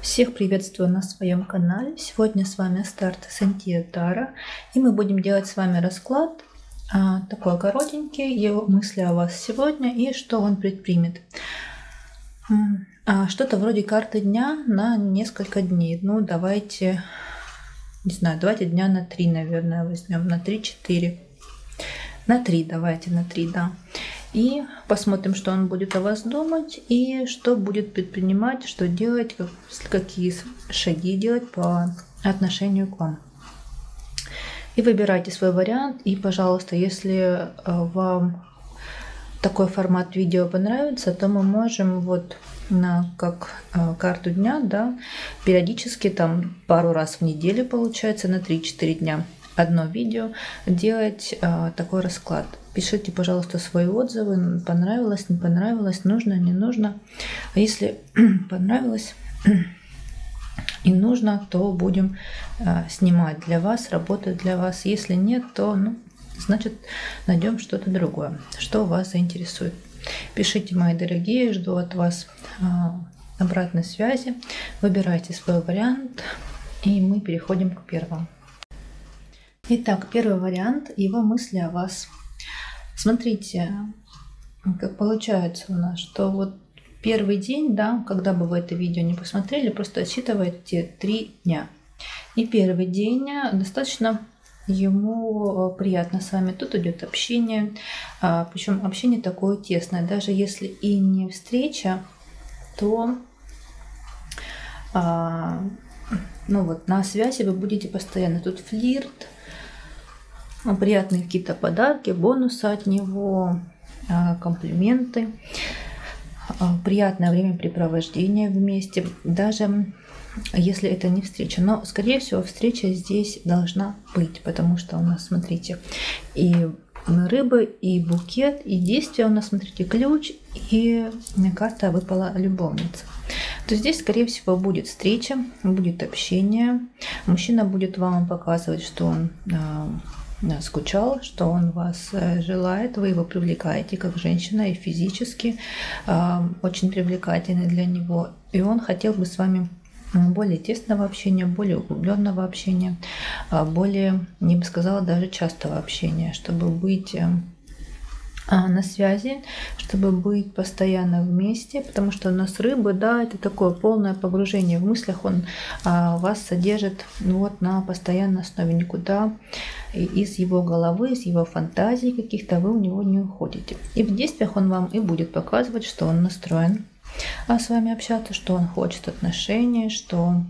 Всех приветствую на своем канале. Сегодня с вами Астарта Сантья Тара, и мы будем делать с вами расклад такой коротенький, его мысли о вас сегодня и что он предпримет. Что-то вроде карты дня на несколько дней. Ну, давайте, не знаю, давайте дня на 3, наверное, возьмем, на 3-4. На 3 давайте, на 3, да. И посмотрим, что он будет о вас думать и что будет предпринимать, что делать, какие шаги делать по отношению к вам. И выбирайте свой вариант. И, пожалуйста, если вам такой формат видео понравится, то мы можем вот как карту дня, да, периодически там пару раз в неделю, получается, на 3-4 дня одно видео делать такой расклад. Пишите, пожалуйста, свои отзывы, понравилось, не понравилось, нужно, не нужно. А если понравилось и нужно, то будем снимать для вас, работать для вас. Если нет, то значит найдем что-то другое, что вас заинтересует. Пишите, мои дорогие, жду от вас обратной связи. Выбирайте свой вариант, и мы переходим к первому. Итак, первый вариант, его мысли о вас. Смотрите, как получается у нас, что вот первый день, да, когда бы вы это видео не посмотрели, просто отсчитываете 3 дня. И первый день достаточно ему приятно с вами. Тут идет общение, причем общение такое тесное. Даже если и не встреча, то на связи вы будете постоянно. Тут флирт, приятные какие-то подарки, бонусы от него, комплименты, приятное времяпрепровождение вместе, даже если это не встреча. Но, скорее всего, встреча здесь должна быть, потому что у нас, смотрите, и рыбы, и букет, и действие у нас, смотрите, ключ, и карта выпала любовница. То здесь, скорее всего, будет встреча, будет общение. Мужчина будет вам показывать, что он скучал, что он вас желает, вы его привлекаете как женщина и физически очень привлекательны для него. И он хотел бы с вами более тесного общения, более углубленного общения, более, не бы сказала, даже частого общения, чтобы быть на связи, чтобы быть постоянно вместе, потому что у нас рыбы, да, это такое полное погружение в мыслях, он вас содержит вот на постоянной основе, никуда из его головы, из его фантазий каких-то вы у него не уходите. И в действиях он вам и будет показывать, что он настроен с вами общаться, что он хочет отношений, что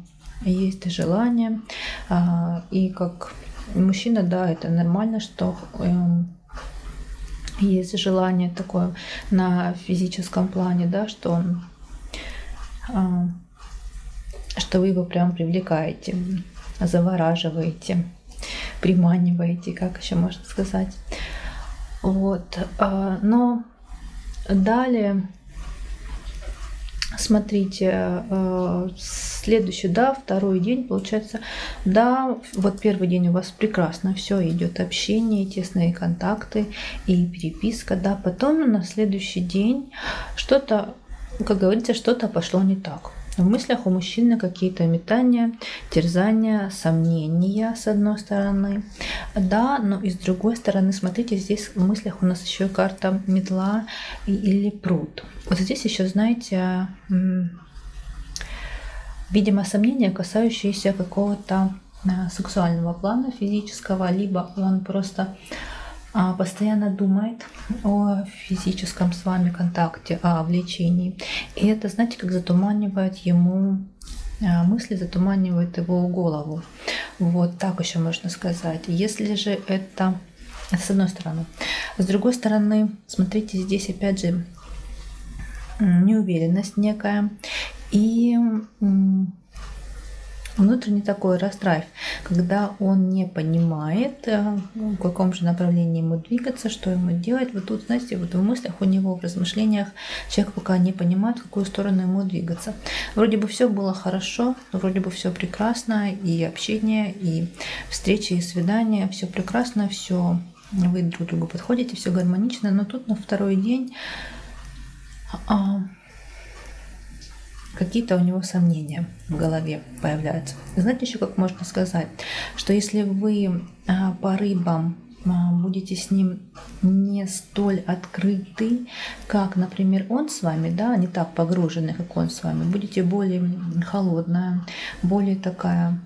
есть желание. И как мужчина, да, это нормально, что есть желание такое на физическом плане, да, что вы его прям привлекаете, завораживаете, приманиваете, как еще можно сказать. Вот. Но далее, смотрите, следующий, да, второй день, получается, да, вот первый день у вас прекрасно, все идет общение, тесные контакты и переписка, да, потом на следующий день что-то, как говорится, что-то пошло не так. В мыслях у мужчины какие-то метания, терзания, сомнения с одной стороны, да, но и с другой стороны, смотрите, здесь в мыслях у нас еще карта метла или пруд. Вот здесь еще, знаете, видимо, сомнения, касающиеся какого-то сексуального плана, физического, либо он просто постоянно думает о физическом с вами контакте, о влечении. И это, знаете, как затуманивает ему мысли, затуманивает его голову. Вот так еще можно сказать. Если же это с одной стороны. С другой стороны, смотрите, здесь опять же неуверенность некая и внутренний такой раздрайв, когда он не понимает, в каком же направлении ему двигаться, что ему делать. Вот тут, знаете, вот в мыслях у него, в размышлениях человек пока не понимает, в какую сторону ему двигаться. Вроде бы все было хорошо, вроде бы все прекрасно, и общение, и встречи, и свидания, все прекрасно, все, вы друг другу подходите, все гармонично, но тут на второй день какие-то у него сомнения в голове появляются. Знаете, еще как можно сказать, что если вы по рыбам будете с ним не столь открыты, как, например, он с вами, да, не так погружены, как он с вами, будете более холодная, более такая,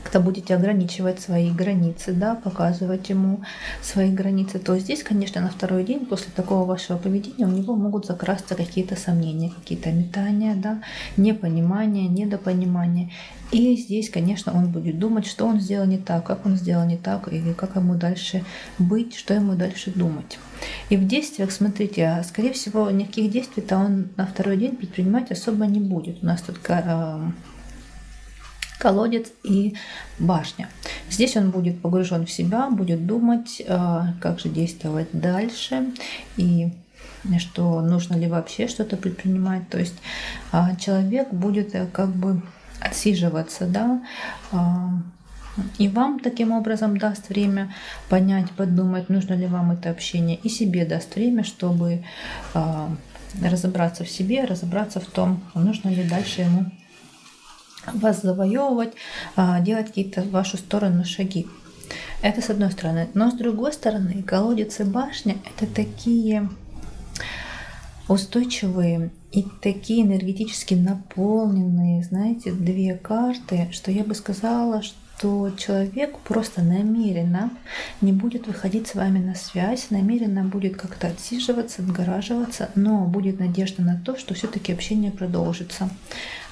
как-то будете ограничивать свои границы, да, показывать ему свои границы, то здесь, конечно, на второй день после такого вашего поведения у него могут закрасться какие-то сомнения, какие-то метания, да, непонимание, недопонимание. И здесь, конечно, он будет думать, что он сделал не так, как он сделал не так, или как ему дальше быть, что ему дальше думать. И в действиях, смотрите, скорее всего, никаких действий-то он на второй день предпринимать особо не будет. У нас тут колодец и башня. Здесь он будет погружен в себя, будет думать, как же действовать дальше и что нужно ли вообще что-то предпринимать. То есть человек будет как бы отсиживаться, да, и вам таким образом даст время понять, подумать, нужно ли вам это общение, и себе даст время, чтобы разобраться в себе, разобраться в том, нужно ли дальше ему вас завоевывать, делать какие-то в вашу сторону шаги. Это с одной стороны. Но с другой стороны, колодец и башня — это такие устойчивые и такие энергетически наполненные, знаете, две карты, что я бы сказала, что человек просто намеренно не будет выходить с вами на связь, намеренно будет как-то отсиживаться, отгораживаться, но будет надежда на то, что все-таки общение продолжится.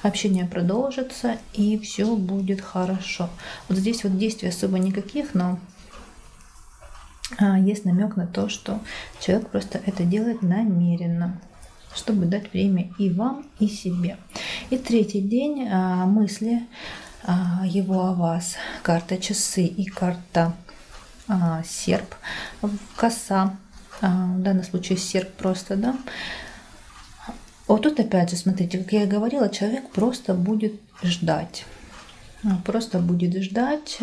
Общение продолжится, и все будет хорошо. Вот здесь вот действий особо никаких, но есть намек на то, что человек просто это делает намеренно, чтобы дать время и вам, и себе. И третий день мысли его о вас. Карта часы и карта серп, коса. В данном случае серп просто, да. Вот тут опять же, смотрите, как я и говорила, человек просто будет ждать. Просто будет ждать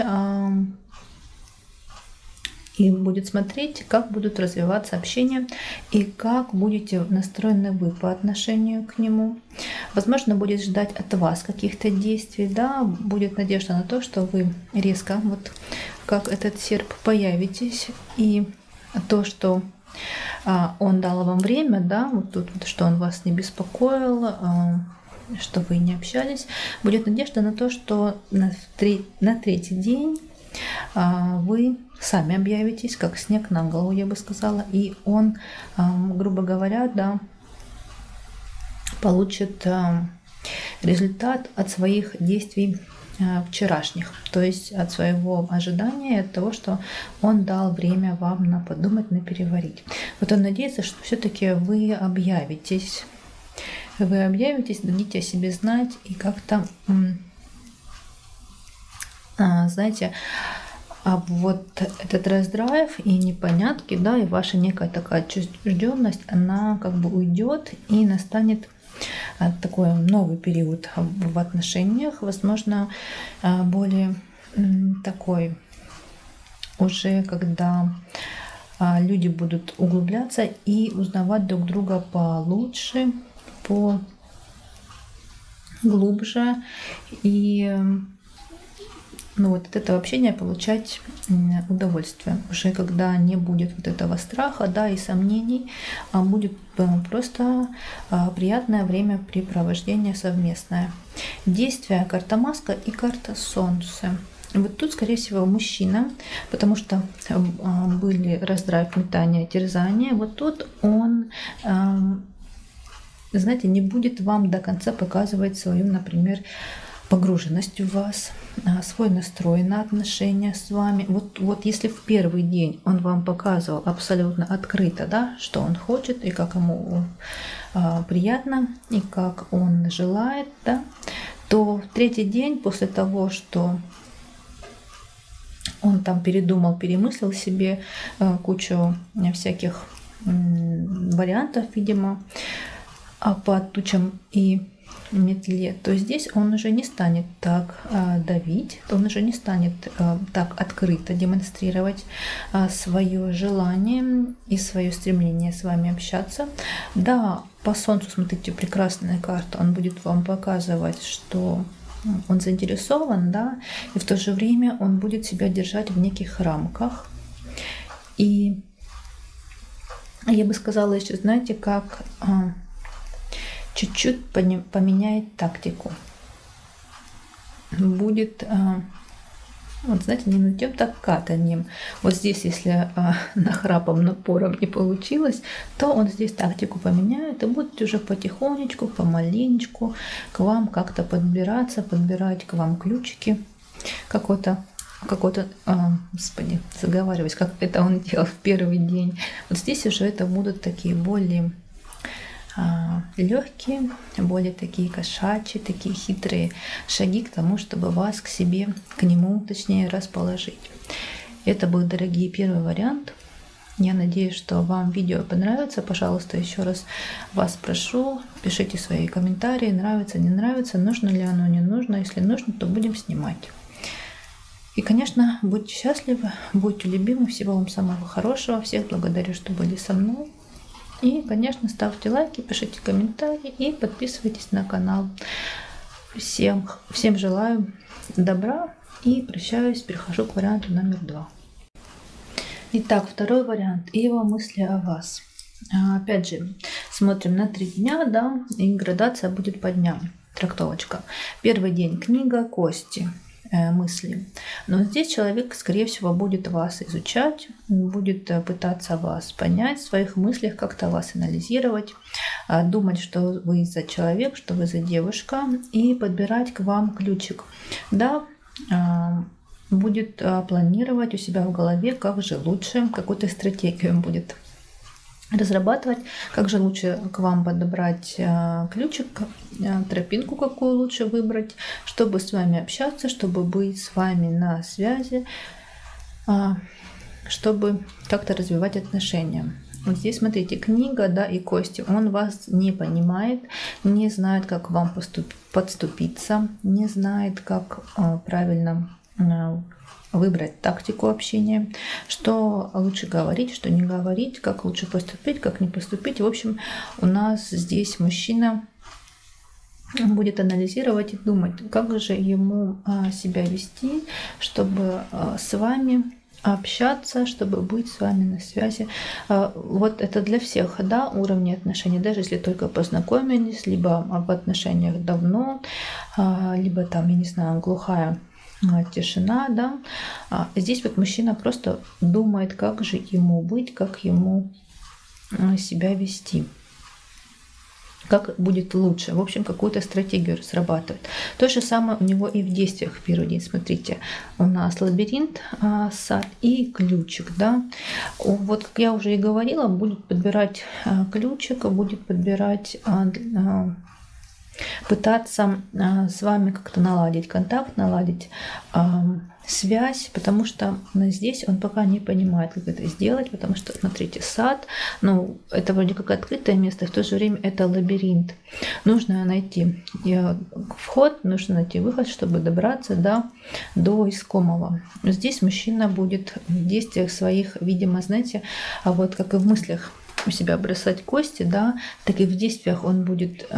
и будет смотреть, как будут развиваться общения и как будете настроены вы по отношению к нему. Возможно, будет ждать от вас каких-то действий, да, будет надежда на то, что вы резко, вот как этот серп, появитесь, и то, что он дал вам время, да, вот тут, что он вас не беспокоил, что вы не общались, будет надежда на то, что на третий день вы сами объявитесь, как снег на голову, я бы сказала, и он, грубо говоря, да, получит результат от своих действий вчерашних, то есть от своего ожидания, от того, что он дал время вам на подумать, на переварить. Вот он надеется, что все-таки вы объявитесь, дадите о себе знать и как-то, знаете, вот этот раздрайв и непонятки, да, и ваша некая такая отчужденность, она как бы уйдет, и настанет такой новый период в отношениях, возможно, более такой уже, когда люди будут углубляться и узнавать друг друга получше, поглубже, и вот от этого общения получать удовольствие. Уже когда не будет вот этого страха, да, и сомнений, а будет просто приятное времяпрепровождение совместное. Действия карта маска и карта солнце. Вот тут, скорее всего, мужчина, потому что были раздрайв, метания, терзания. Вот тут он, знаете, не будет вам до конца показывать свою, например, погруженность в вас, свой настрой на отношения с вами. Вот если в первый день он вам показывал абсолютно открыто, да, что он хочет и как ему приятно и как он желает, да, то в третий день после того, что он там передумал, перемыслил себе кучу всяких вариантов, видимо, по тучам и метле, то здесь он уже не станет так давить, он уже не станет так открыто демонстрировать свое желание и свое стремление с вами общаться. Да, по Солнцу, смотрите, прекрасная карта, он будет вам показывать, что он заинтересован, да, и в то же время он будет себя держать в неких рамках. И я бы сказала еще, знаете, как чуть-чуть поменяет тактику. Будет, вот знаете, не нытьем, так катаньем. Вот здесь, если нахрапом, напором не получилось, то он здесь тактику поменяет и будет уже потихонечку, помаленечку к вам как-то подбираться, подбирать к вам ключики. Какой-то, господи, заговариваюсь, как это он делал в первый день. Вот здесь уже это будут такие более легкие, более такие кошачьи, такие хитрые шаги к тому, чтобы вас к себе, к нему, точнее, расположить. Это был, дорогие, первый вариант. Я надеюсь, что вам видео понравится. Пожалуйста, еще раз вас прошу, пишите свои комментарии, нравится, не нравится, нужно ли оно, не нужно. Если нужно, то будем снимать. И, конечно, будьте счастливы, будьте любимы, всего вам самого хорошего. Всех благодарю, что были со мной. И, конечно, ставьте лайки, пишите комментарии и подписывайтесь на канал. Всем желаю добра и прощаюсь, перехожу к варианту номер 2. Итак, второй вариант и его мысли о вас. Опять же, смотрим на 3 дня, да, и градация будет по дням. Трактовочка. Первый день книга, кости, мысли. Но здесь человек, скорее всего, будет вас изучать, будет пытаться вас понять в своих мыслях, как-то вас анализировать, думать, что вы за человек, что вы за девушка, и подбирать к вам ключик. Да, будет планировать у себя в голове, как же лучше, какую-то стратегию будет разрабатывать, как же лучше к вам подобрать ключик, тропинку какую лучше выбрать, чтобы с вами общаться, чтобы быть с вами на связи, чтобы как-то развивать отношения. Вот здесь, смотрите, книга, да, и кости. Он вас не понимает, не знает, как к вам подступиться, не знает, как правильно выбрать тактику общения, что лучше говорить, что не говорить, как лучше поступить, как не поступить. В общем, у нас здесь мужчина будет анализировать и думать, как же ему себя вести, чтобы с вами общаться, чтобы быть с вами на связи. Вот это для всех, да, уровни отношений, даже если только познакомились, либо в отношениях давно, либо там, я не знаю, глухая тишина, да. Здесь вот мужчина просто думает, как же ему быть, как ему себя вести, как будет лучше. В общем, какую-то стратегию разрабатывает. То же самое у него и в действиях в первый день. Смотрите, у нас лабиринт, сад и ключик, да. Вот, как я уже и говорила, будет подбирать ключик, будет подбирать, пытаться с вами как-то наладить контакт, наладить связь, потому что здесь он пока не понимает, как это сделать, потому что, смотрите, сад, ну, это вроде как открытое место, в то же время это лабиринт. Нужно найти вход, нужно найти выход, чтобы добраться до искомого. Здесь мужчина будет в действиях своих, видимо, знаете, вот как и в мыслях у себя бросать кости, да, так и в действиях он будет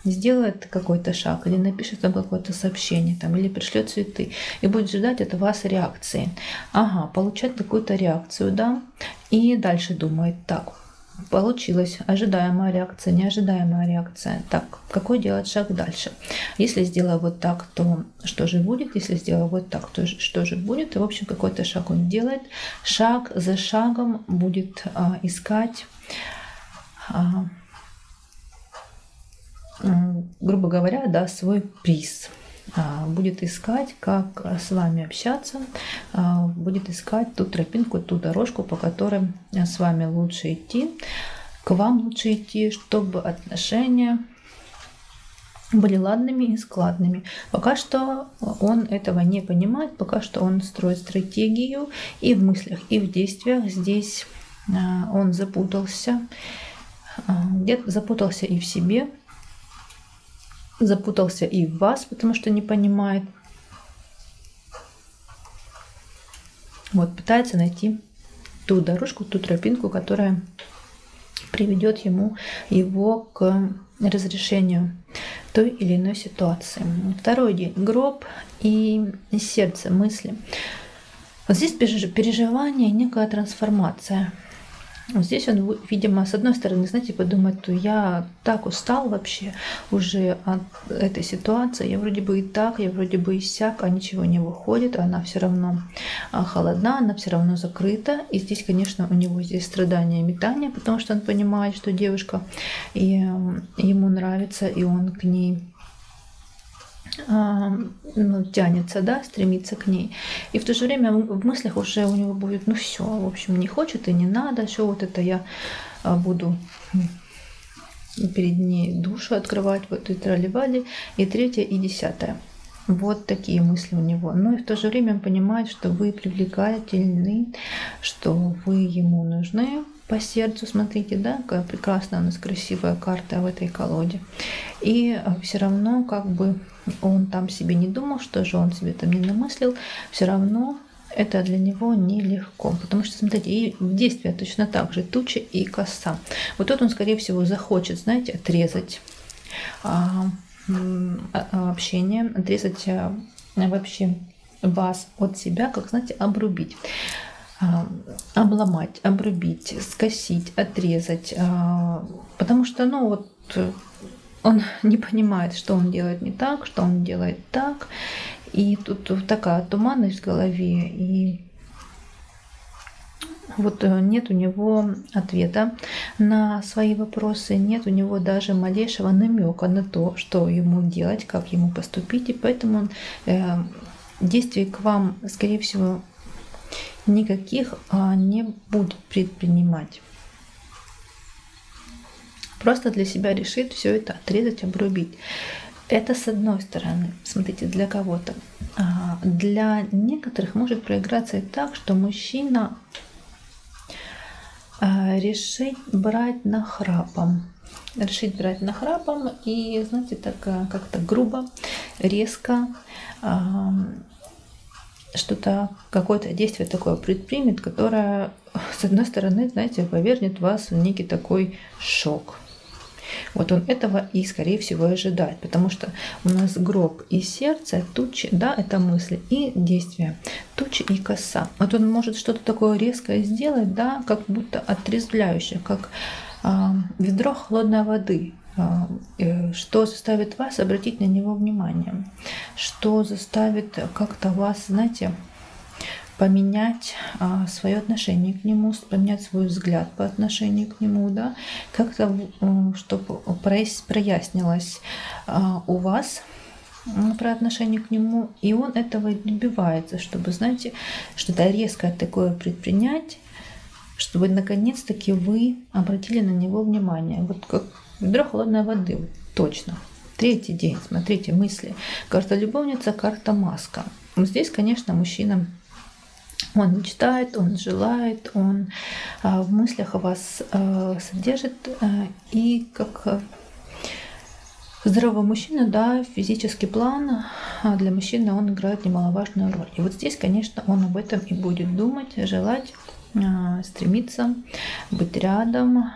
сделает какой-то шаг, или напишет там какое-то сообщение, там, или пришлет цветы, и будет ждать от вас реакции. Ага, получать какую-то реакцию, да, и дальше думает, так, получилось, ожидаемая реакция, неожидаемая реакция. Так, какой делать шаг дальше? Если сделаю вот так, то что же будет? Если сделаю вот так, то что же будет? И, в общем, какой-то шаг он делает. Шаг за шагом будет искать, грубо говоря, да, свой приз. Будет искать, как с вами общаться, будет искать ту тропинку, ту дорожку, по которой с вами лучше идти, к вам лучше идти, чтобы отношения были ладными и складными. Пока что он этого не понимает, пока что он строит стратегию и в мыслях, и в действиях. Здесь он запутался, где-то запутался и в себе. запутался и в вас, потому что не понимает. Вот пытается найти ту дорожку, ту тропинку, которая приведет его к разрешению той или иной ситуации. Второй день. Гроб и сердце, мысли. Вот здесь переживание, некая трансформация. Вот здесь он, видимо, с одной стороны, знаете, подумает, что я так устал вообще уже от этой ситуации, я вроде бы и так, я вроде бы и сяк, а ничего не выходит, она все равно холодна, она все равно закрыта. И здесь, конечно, у него здесь страдания и метания, потому что он понимает, что девушка ему нравится, и он к ней тянется, да, стремится к ней. И в то же время в мыслях уже у него будет, ну все, в общем, не хочет и не надо, все вот это я буду перед ней душу открывать, вот и трали-вали, и 3 и 10. Вот такие мысли у него. Но и в то же время он понимает, что вы привлекательны, что вы ему нужны по сердцу. Смотрите, да, какая прекрасная у нас красивая карта в этой колоде. И все равно как бы он там себе не думал, что же он себе там не намыслил, все равно это для него нелегко. Потому что, смотрите, и в действии точно так же туча и коса. Вот тут он, скорее всего, захочет, знаете, отрезать общение, отрезать вообще вас от себя, как, знаете, обрубить. Обломать, обрубить, скосить, отрезать. Потому что, ну вот, он не понимает, что он делает не так, что он делает так. И тут такая туманность в голове. И вот нет у него ответа на свои вопросы, нет у него даже малейшего намека на то, что ему делать, как ему поступить. И поэтому он действий к вам, скорее всего, никаких не будет предпринимать. Просто для себя решит все это отрезать, обрубить. Это с одной стороны, смотрите, для кого-то. Для некоторых может проиграться и так, что мужчина решить брать нахрапом. Решить брать нахрапом и, знаете, так как-то грубо, резко что-то, какое-то действие такое предпримет, которое, с одной стороны, знаете, повергнет вас в некий такой шок. Вот он этого и, скорее всего, ожидает, потому что у нас гроб и сердце, тучи, да, это мысли и действия, тучи и коса. Вот он может что-то такое резкое сделать, да, как будто отрезвляющее, как ведро холодной воды, что заставит вас обратить на него внимание, что заставит как-то вас, знаете, поменять свое отношение к нему, поменять свой взгляд по отношению к нему, да, как-то, чтобы прояснилось у вас про отношение к нему, и он этого и добивается, чтобы, знаете, что-то резкое такое предпринять, чтобы наконец-таки вы обратили на него внимание. Вот как ведро холодной воды, вот, точно. 3-й день, смотрите, мысли. Карта любовница, карта маска. Вот здесь, конечно, мужчина, он мечтает, он желает, он в мыслях вас содержит. И как здоровый мужчина, да, физический план для мужчины он играет немаловажную роль. И вот здесь, конечно, он об этом и будет думать, желать, стремиться быть рядом,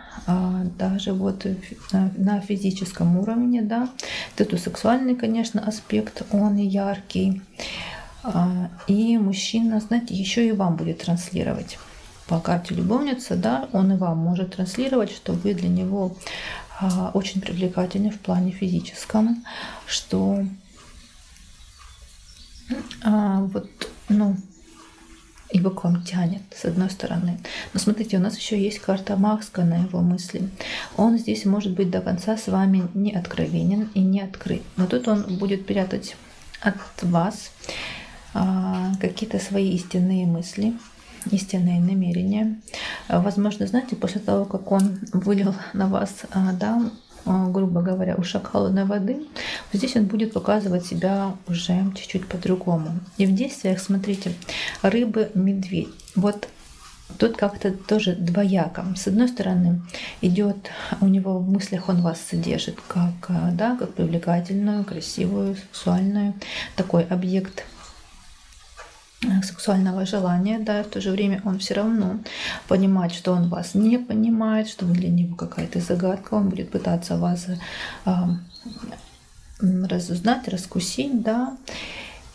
даже вот на физическом уровне, да. Это сексуальный, конечно, аспект, он яркий. И мужчина, знаете, еще и вам будет транслировать. По карте любовница, да, он и вам может транслировать, что вы для него очень привлекательны в плане физическом, что вот, ну, его к вам тянет, с одной стороны. Но смотрите, у нас еще есть карта маска на его мысли. Он здесь может быть до конца с вами не откровенен и не открыт. Но тут он будет прятать от вас какие-то свои истинные мысли, истинные намерения. Возможно, знаете, после того, как он вылил на вас, да, грубо говоря, ушак холодной воды, здесь он будет показывать себя уже чуть-чуть по-другому. И в действиях, смотрите, рыбы, медведь. Вот тут как-то тоже двояко. С одной стороны, идет у него в мыслях, он вас содержит как, да, как привлекательную, красивую, сексуальную, такой объект сексуального желания, да, и в то же время он все равно понимает, что он вас не понимает, что вы для него какая-то загадка, он будет пытаться вас разузнать, раскусить, да.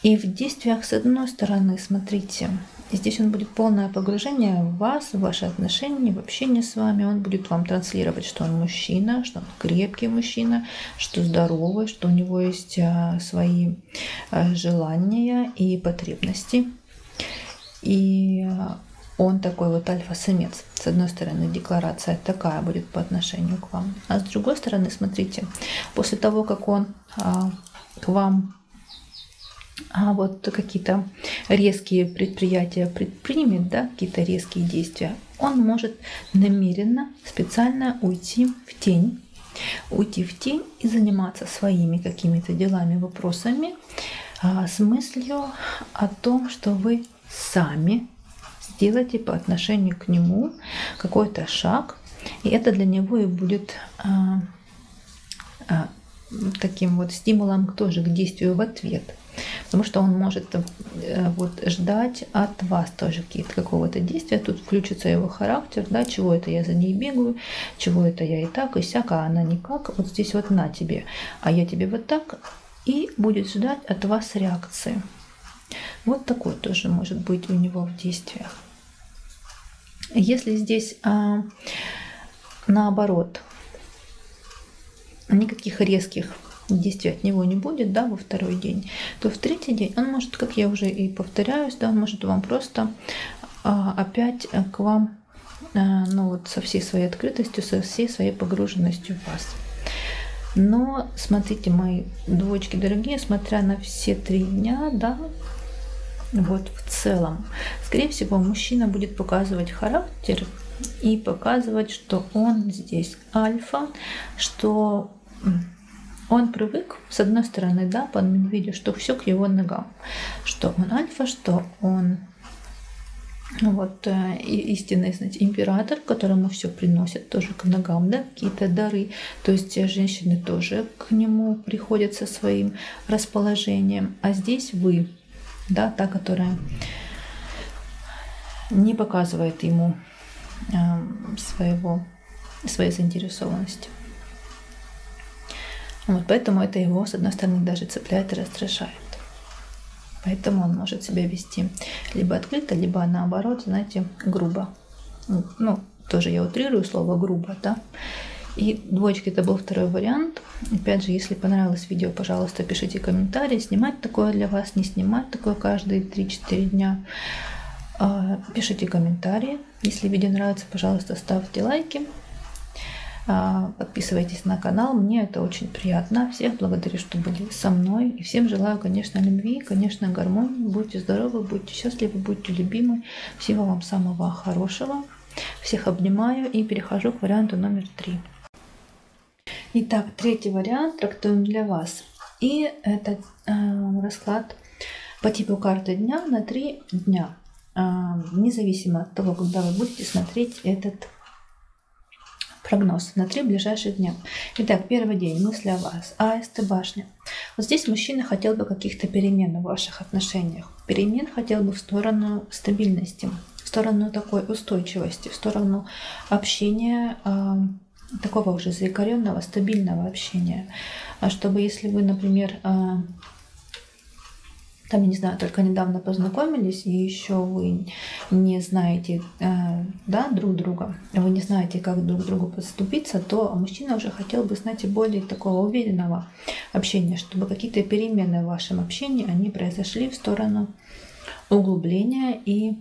И в действиях, с одной стороны, смотрите, здесь он будет полное погружение в вас, в ваши отношения, в общение с вами. Он будет вам транслировать, что он мужчина, что он крепкий мужчина, что здоровый, что у него есть свои желания и потребности. И он такой вот альфа-самец. С одной стороны, декларация такая будет по отношению к вам. А с другой стороны, смотрите, после того, как он к вам вот какие-то резкие предприятия предпримет, да, какие-то резкие действия, он может намеренно, специально уйти в тень и заниматься своими какими-то делами, вопросами с мыслью о том, что вы сами сделаете по отношению к нему какой-то шаг, и это для него и будет таким вот стимулом тоже к действию в ответ. Потому что он может вот ждать от вас тоже какого-то действия. Тут включится его характер, да, чего это я за ней бегаю, чего это я и так, и сяк, а она никак. Вот здесь вот на тебе, а я тебе вот так. И будет ждать от вас реакции. Вот такой тоже может быть у него в действиях. Если здесь наоборот, никаких резких действий от него не будет, да, во второй день, то в третий день он может, как я уже и повторяюсь, да, он может вам просто опять к вам, ну вот со всей своей открытостью, со всей своей погруженностью в вас. Но смотрите, мои двоечки дорогие, смотря на все 3 дня, да, вот в целом, скорее всего, мужчина будет показывать характер и показывать, что он здесь альфа, что он привык, с одной стороны, да, по медведю, что все к его ногам, что он альфа, что он вот истинный, знаете, император, которому все приносят тоже к ногам, да, какие-то дары. То есть женщины тоже к нему приходят со своим расположением, а здесь вы, да, та, которая не показывает ему своей заинтересованности. Вот поэтому это его, с одной стороны, даже цепляет и раздражает. Поэтому он может себя вести либо открыто, либо наоборот, знаете, грубо. Ну, тоже я утрирую слово грубо, да. И двоечки, это был второй вариант. Опять же, если понравилось видео, пожалуйста, пишите комментарии, снимать такое для вас, не снимать такое каждые 3-4 дня. Пишите комментарии. Если видео нравится, пожалуйста, ставьте лайки. Подписывайтесь на канал, мне это очень приятно. Всех благодарю, что были со мной. И всем желаю, конечно, любви, конечно, гармонии. Будьте здоровы, будьте счастливы, будьте любимы. Всего вам самого хорошего. Всех обнимаю и перехожу к варианту номер 3. Итак, третий вариант трактуем для вас. И это расклад по типу карты дня на 3 дня. Независимо от того, когда вы будете смотреть этот прогноз на 3 ближайших дня. Итак, первый день. Мысли о вас. Аист и башня. Вот здесь мужчина хотел бы каких-то перемен в ваших отношениях. Перемен хотел бы в сторону стабильности, в сторону такой устойчивости, в сторону общения, такого уже заикаренного, стабильного общения. Чтобы если вы, например, там, я не знаю, только недавно познакомились, и еще вы не знаете, да, друг друга, вы не знаете, как друг к другу подступиться, то мужчина уже хотел бы, знаете, более такого уверенного общения, чтобы какие-то перемены в вашем общении, они произошли в сторону углубления и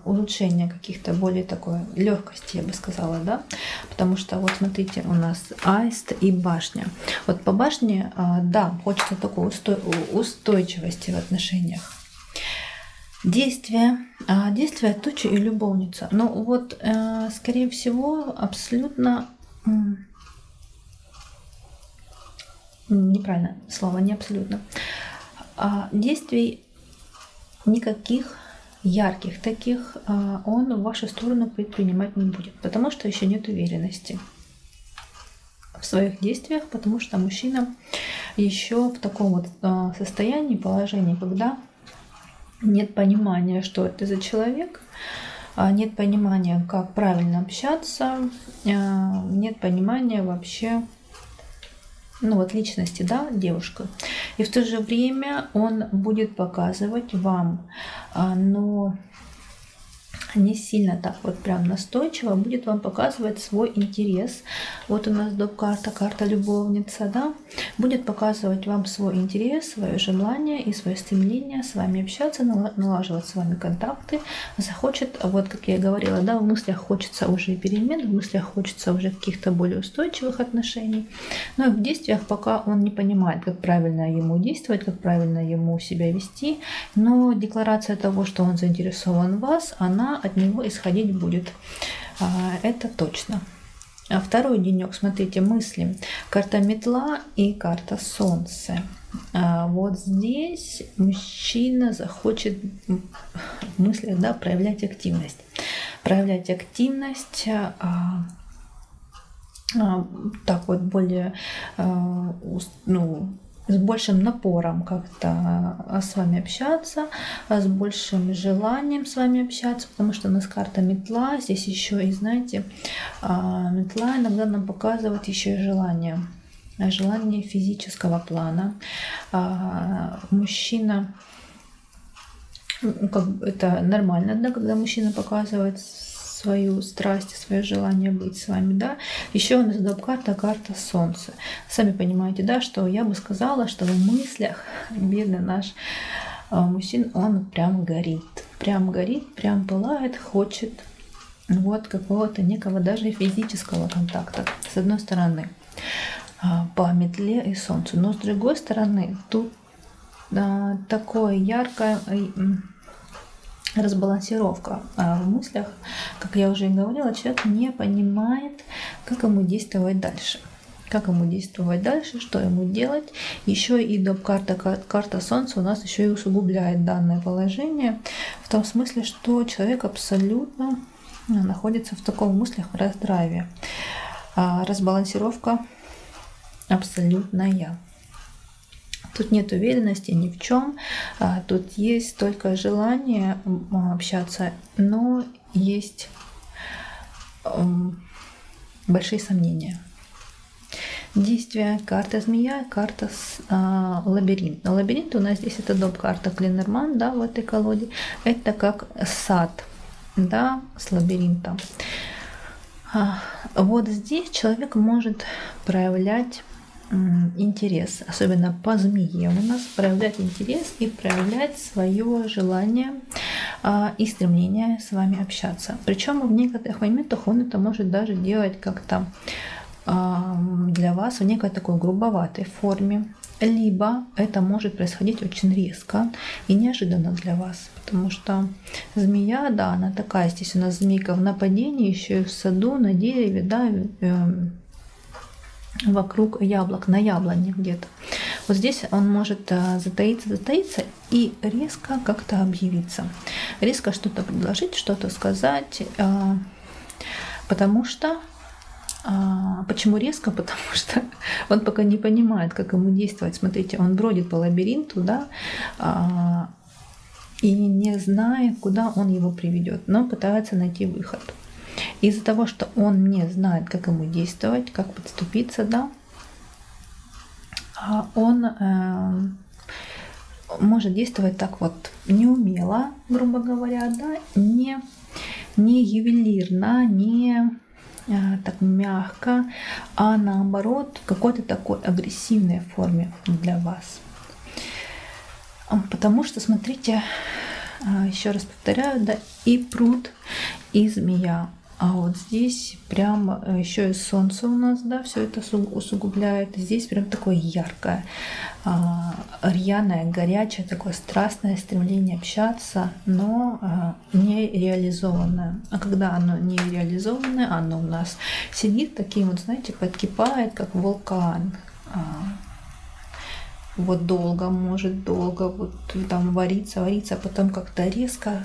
улучшения каких-то, более такой легкости, я бы сказала, да, потому что вот смотрите, у нас аист и башня. Вот по башне, да, хочется такой устойчивости в отношениях. Действие тучи и любовница. Ну вот, скорее всего, абсолютно неправильно слово, не абсолютно. Действий никаких ярких таких он в вашу сторону предпринимать не будет, потому что еще нет уверенности в своих действиях, потому что мужчина еще в таком вот состоянии, положении, когда нет понимания, что это за человек, нет понимания, как правильно общаться, нет понимания вообще, ну вот личности, да, девушка. И в то же время он будет показывать вам, но не сильно так вот прям настойчиво, будет вам показывать свой интерес. Вот у нас доп-карта, карта любовница, да, будет показывать вам свой интерес, свое желание и свое стремление с вами общаться, налаживать с вами контакты, захочет, вот как я и говорила, да, в мыслях хочется уже перемен, в мыслях хочется уже каких-то более устойчивых отношений, но в действиях пока он не понимает, как правильно ему действовать, как правильно ему себя вести, но декларация того, что он заинтересован в вас, она от него исходить будет. Это точно. А второй денек, смотрите, мысли. Карта метла и карта солнце. Вот здесь мужчина захочет в мыслях, да, проявлять активность. Проявлять активность, так вот более, ну, с большим напором как-то с вами общаться, с большим желанием с вами общаться, потому что у нас карта метла, здесь еще и, знаете, метла иногда нам показывает еще и желание физического плана. Мужчина, как бы это нормально, да, когда мужчина показывает свою страсть, свое желание быть с вами, да. Еще у нас доп-карта, карта солнца. Сами понимаете, да, что я бы сказала, что в мыслях бедный наш мужчина, он прям горит, прям пылает, хочет вот какого-то некого даже физического контакта, с одной стороны, по метле и солнцу, но с другой стороны, тут такое яркое разбалансировка в мыслях, как я уже и говорила, человек не понимает, как ему действовать дальше. Что ему делать. Еще и доп-карта, карта солнца у нас еще и усугубляет данное положение, в том смысле, что человек абсолютно находится в таком мыслях раздраве. Разбалансировка абсолютная. Тут нет уверенности ни в чем, тут есть только желание общаться, но есть большие сомнения. Действия, карта змея, карта лабиринт. Но лабиринт у нас здесь это доп-карта Кленорман, да, в этой колоде. Это как сад, да, с лабиринтом. Вот здесь человек может проявлять интерес, особенно по змее у нас, проявлять интерес и проявлять свое желание и стремление с вами общаться. Причем в некоторых моментах он это может даже делать как-то для вас в некой такой грубоватой форме, либо это может происходить очень резко и неожиданно для вас, потому что змея, да, она такая, здесь у нас змейка в нападении, еще и в саду, на дереве, да, вокруг яблок, на яблоне где-то. Вот здесь он может затаиться и резко как-то объявиться, резко что-то предложить, что-то сказать, потому что почему резко? Потому что он пока не понимает, как ему действовать. Смотрите, он бродит по лабиринту, да, и не знает, куда он его приведет, но пытается найти выход. Из-за того, что он не знает, как ему действовать, как подступиться, да, он может действовать так вот неумело, грубо говоря, да, не ювелирно, не так мягко, а наоборот в какой-то такой агрессивной форме для вас. Потому что, смотрите, еще раз повторяю, да, и пруд, и змея. А вот здесь прям еще и солнце у нас, да, все это усугубляет. Здесь прям такое яркое, рьяное, горячее, такое страстное стремление общаться, но не реализованное. А когда оно не реализованное, оно у нас сидит таким вот, знаете, подкипает, как вулкан. Вот долго вот там вариться, а потом как-то резко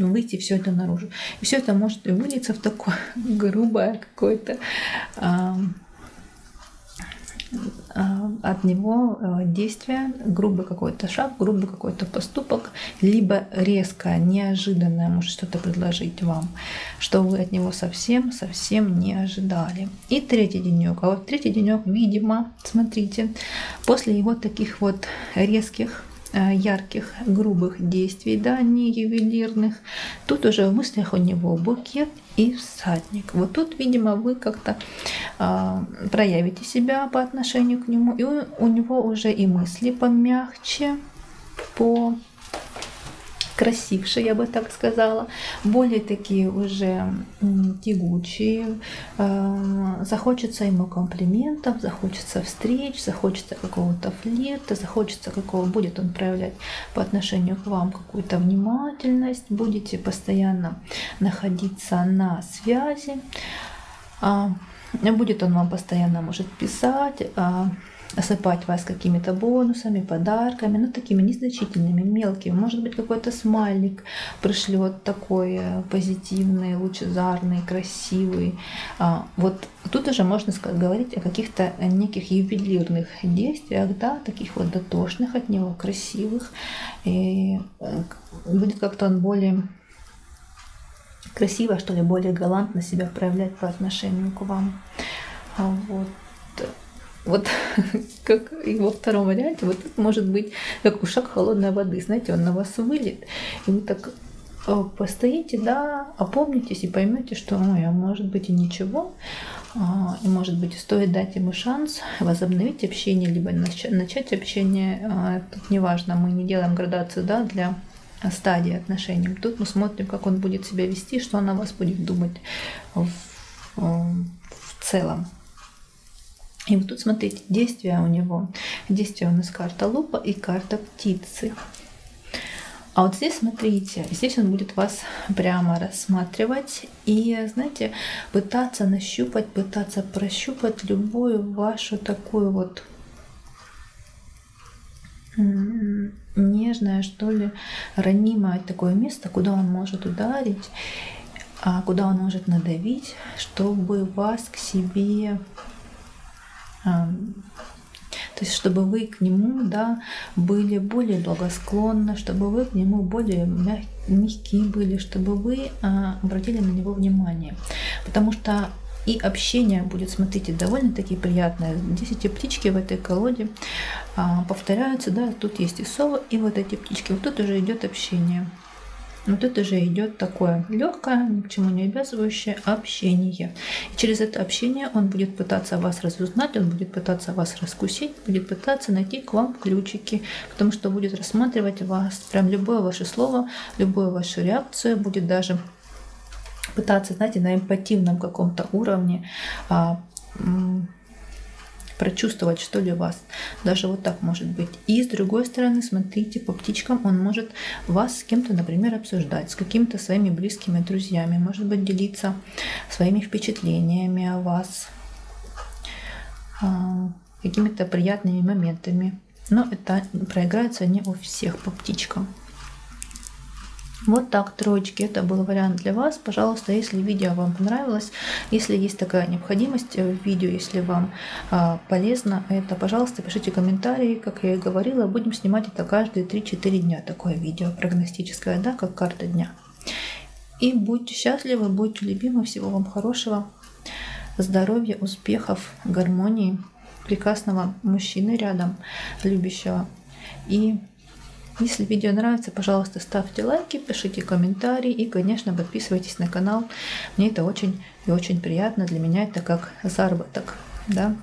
выйти все это наружу. И все это может и вылиться в такое грубое какое-то от него действие, грубый какой-то шаг, грубый какой-то поступок, либо резко, неожиданное может что-то предложить вам, что вы от него совсем не ожидали. И третий денек. А вот третий денек, видимо, смотрите, после его таких вот резких, ярких, грубых действий, да, не ювелирных, тут уже в мыслях у него букет и всадник. Вот тут, видимо, вы как-то проявите себя по отношению к нему, и у него уже и мысли помягче, красивше, я бы так сказала, более такие уже тягучие, захочется ему комплиментов, захочется встреч, захочется какого-то флирта, захочется будет он проявлять по отношению к вам какую-то внимательность, будете постоянно находиться на связи, будет он вам постоянно может писать, осыпать вас какими-то бонусами, подарками, но такими незначительными, мелкими. Может быть, какой-то смайлик пришлет такой позитивный, лучезарный, красивый. Вот тут уже можно говорить о каких-то неких ювелирных действиях, да, таких вот дотошных от него, красивых. И будет как-то он более красиво, что ли, более галантно себя проявлять по отношению к вам. Вот как и во втором варианте, вот это может быть как ушаг холодной воды, знаете, он на вас выльет, и вы так постоите, да, опомнитесь и поймете, что, может быть и ничего, и может быть стоит дать ему шанс возобновить общение, либо начать общение, тут неважно, мы не делаем градацию, да, для стадии отношений, тут мы смотрим, как он будет себя вести, что он о вас будет думать в целом. И вот тут, смотрите, действия у него. Действия у нас карта лупа и карта птицы. А вот здесь, смотрите, здесь он будет вас прямо рассматривать и, знаете, пытаться нащупать, пытаться прощупать любую вашу такую вот нежное, что ли, ранимое такое место, куда он может ударить, куда он может надавить, чтобы вас к себе... То есть, чтобы вы к нему, да, были более благосклонны, чтобы вы к нему более мягкие были, чтобы вы обратили на него внимание. Потому что и общение будет, смотрите, довольно-таки приятное. Здесь эти птички в этой колоде повторяются, да, тут есть и совы, и вот эти птички. Вот тут уже идет общение. Вот это же идет такое легкое, ни к чему не обязывающее общение. И через это общение он будет пытаться вас разузнать, он будет пытаться вас раскусить, будет пытаться найти к вам ключики, потому что будет рассматривать вас, прям любое ваше слово, любую вашу реакцию, будет даже пытаться, знаете, на эмпативном каком-то уровне прочувствовать, что ли, вас. Даже вот так может быть. И с другой стороны, смотрите, по птичкам он может вас с кем-то, например, обсуждать, с какими-то своими близкими друзьями, может быть, делиться своими впечатлениями о вас, какими-то приятными моментами. Но это проиграется не у всех по птичкам. Вот так, троечки, это был вариант для вас. Пожалуйста, если видео вам понравилось, если есть такая необходимость в видео, если вам полезно это, пожалуйста, пишите комментарии. Как я и говорила, будем снимать это каждые 3-4 дня, такое видео прогностическое, да, как карта дня. И будьте счастливы, будьте любимы, всего вам хорошего, здоровья, успехов, гармонии, прекрасного мужчины рядом, любящего. И если видео нравится, пожалуйста, ставьте лайки, пишите комментарии и, конечно, подписывайтесь на канал. Мне это очень и очень приятно. Для меня это как заработок, да?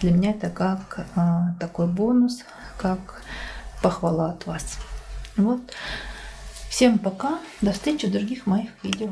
Для меня это как такой бонус, как похвала от вас. Вот. Всем пока. До встречи в других моих видео.